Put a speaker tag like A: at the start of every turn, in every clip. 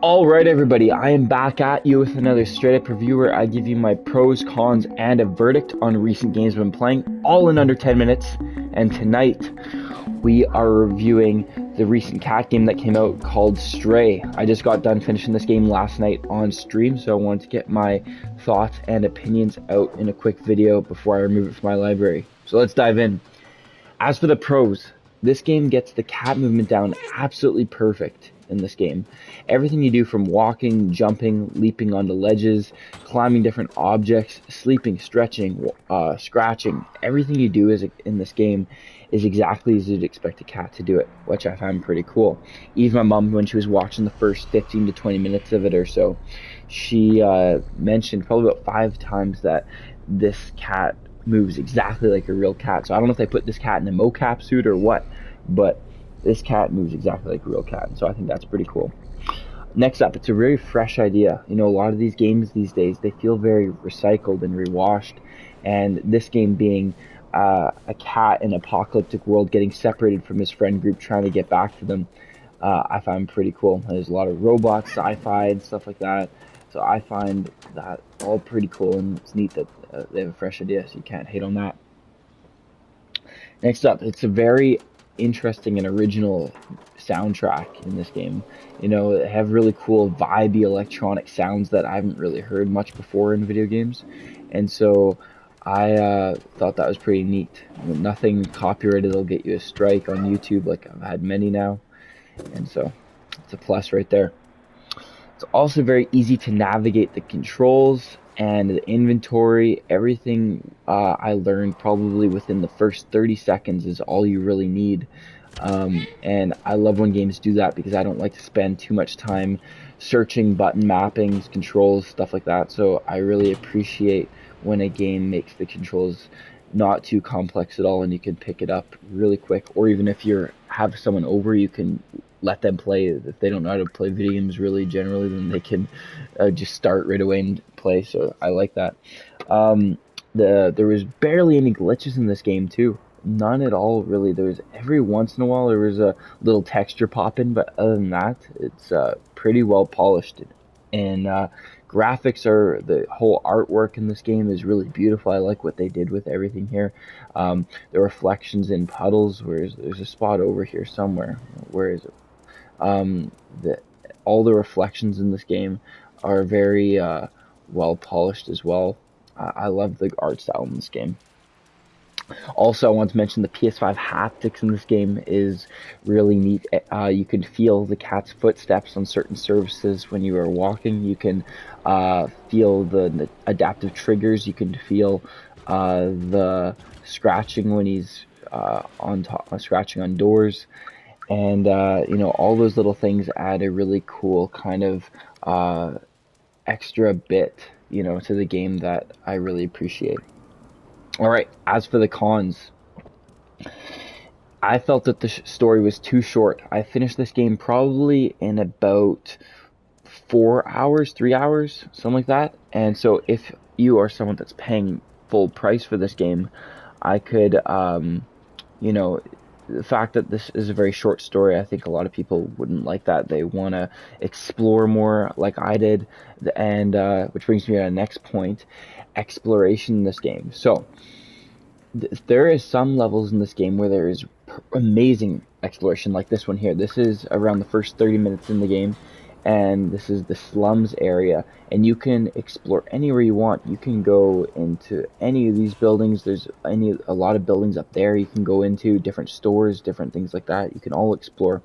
A: Alright everybody, I am back at you with another straight up review where I give you my pros, cons, and a verdict on recent games I've been playing, all in under 10 minutes. And tonight, we are reviewing the recent cat game that came out called Stray. I just got done finishing this game last night on stream, so I wanted to get my thoughts and opinions out in a quick video before I remove it from my library. So let's dive in. As for the pros, this game gets the cat movement down absolutely perfect in this game. Everything you do from walking, jumping, leaping onto ledges, climbing different objects, sleeping, stretching, scratching, everything you do in this game is exactly as you'd expect a cat to do it, which I find pretty cool. Even my mom, when she was watching the first 15 to 20 minutes of it or so, she mentioned probably about 5 times that this cat moves exactly like a real cat. So I don't know if they put this cat in a mocap suit or what, but this cat moves exactly like a real cat. So I think that's pretty cool. Next up, it's a very fresh idea. You know, a lot of these games these days, they feel very recycled and rewashed. And this game being a cat in an apocalyptic world getting separated from his friend group trying to get back to them, I find pretty cool. There's a lot of robots, sci-fi, and stuff like that. So I find that all pretty cool, and it's neat that they have a fresh idea, so you can't hate on that. Next up, it's a very interesting and original soundtrack in this game. You know, they have really cool, vibey electronic sounds that I haven't really heard much before in video games, and so I thought that was pretty neat. Nothing copyrighted will get you a strike on YouTube, like I've had many now, and so it's a plus right there. It's also very easy to navigate the controls and the inventory. Everything I learned probably within the first 30 seconds is all you really need. And I love when games do that because I don't like to spend too much time searching button mappings, controls, stuff like that. So I really appreciate when a game makes the controls not too complex at all and you can pick it up really quick. Or even if you have someone over, you can let them play. If they don't know how to play video games really generally, then they can just start right away and play. So I like that. There was barely any glitches in this game too. None at all, really. There was every once in a while there was a little texture pop in, but other than that, it's pretty well polished. And graphics are the whole artwork in this game is really beautiful. I like what they did with everything here. The reflections in puddles. Whereas there's a spot over here somewhere. Where is it? Um, the all the reflections in this game are very well polished as well. I love the art style in this game. Also, I want to mention the PS5 haptics in this game is really neat. You can feel the cat's footsteps on certain surfaces when you are walking. You can feel the adaptive triggers. You can feel the scratching when he's on top, scratching on doors, and you know, all those little things add a really cool kind of extra bit, you know, to the game that I really appreciate. All right, as for the cons, I felt that the story was too short. I finished this game probably in about 4 hours, 3 hours, something like that. And so if you are someone that's paying full price for this game, I could, you know, the fact that this is a very short story, I think a lot of people wouldn't like that. They want to explore more like I did. And which brings me to the next point, exploration in this game. So there is some levels in this game where there is amazing exploration, like this one here. This is around the first 30 minutes in the game, and this is the slums area, and you can explore anywhere you want. You can go into any of these buildings. There's a lot of buildings up there you can go into, different stores, different things like that. You can all explore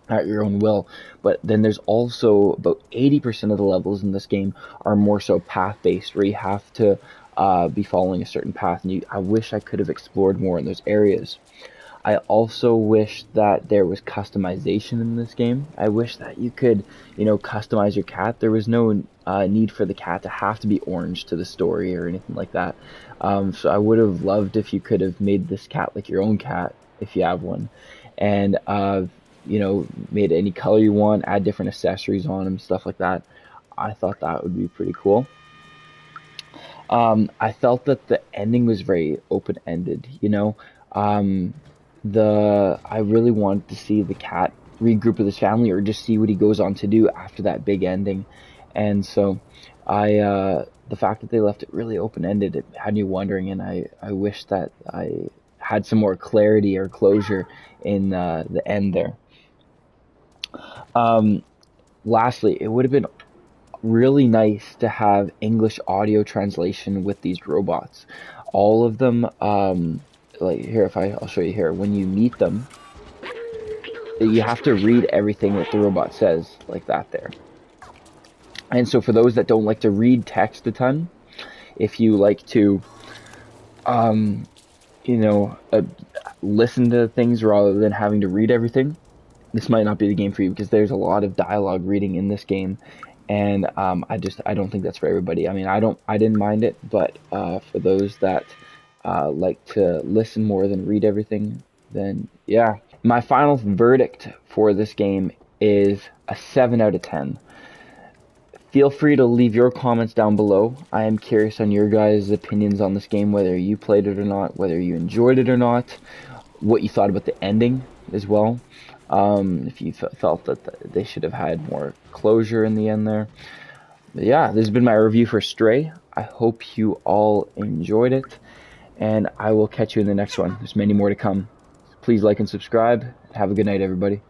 A: at your own will. But then there's also about 80% of the levels in this game are more so path based, where you have to be following a certain path. And I wish I could have explored more in those areas. I also wish that there was customization in this game. I wish that you could, you know, customize your cat. There was no need for the cat to have to be orange to the story or anything like that. So I would have loved if you could have made this cat like your own cat, if you have one, and you know, made any color you want, add different accessories on him, stuff like that. I thought that would be pretty cool. I felt that the ending was very open-ended, you know. Um, I really wanted to see the cat regroup with his family or just see what he goes on to do after that big ending. And so the fact that they left it really open-ended, it had me wondering, and I wish that I had some more clarity or closure in the end there. Um, Lastly, it would have been really nice to have English audio translation with these robots. All of them, like here, if I'll show you here, when you meet them, you have to read everything that the robot says, like that there. And so for those that don't like to read text a ton, if you like to, um, you know, listen to things rather than having to read everything, this might not be the game for you because there's a lot of dialogue reading in this game, and I don't think that's for everybody. I mean, I didn't mind it, but for those that like to listen more than read everything, then yeah. My final verdict for this game is a 7 out of 10. Feel free to leave your comments down below. I am curious on your guys' opinions on this game, whether you played it or not, whether you enjoyed it or not, what you thought about the ending as well. If you felt that they should have had more closure in the end there. But yeah, this has been my review for Stray. I hope you all enjoyed it, and I will catch you in the next one. There's many more to come. Please like and subscribe. Have a good night, everybody.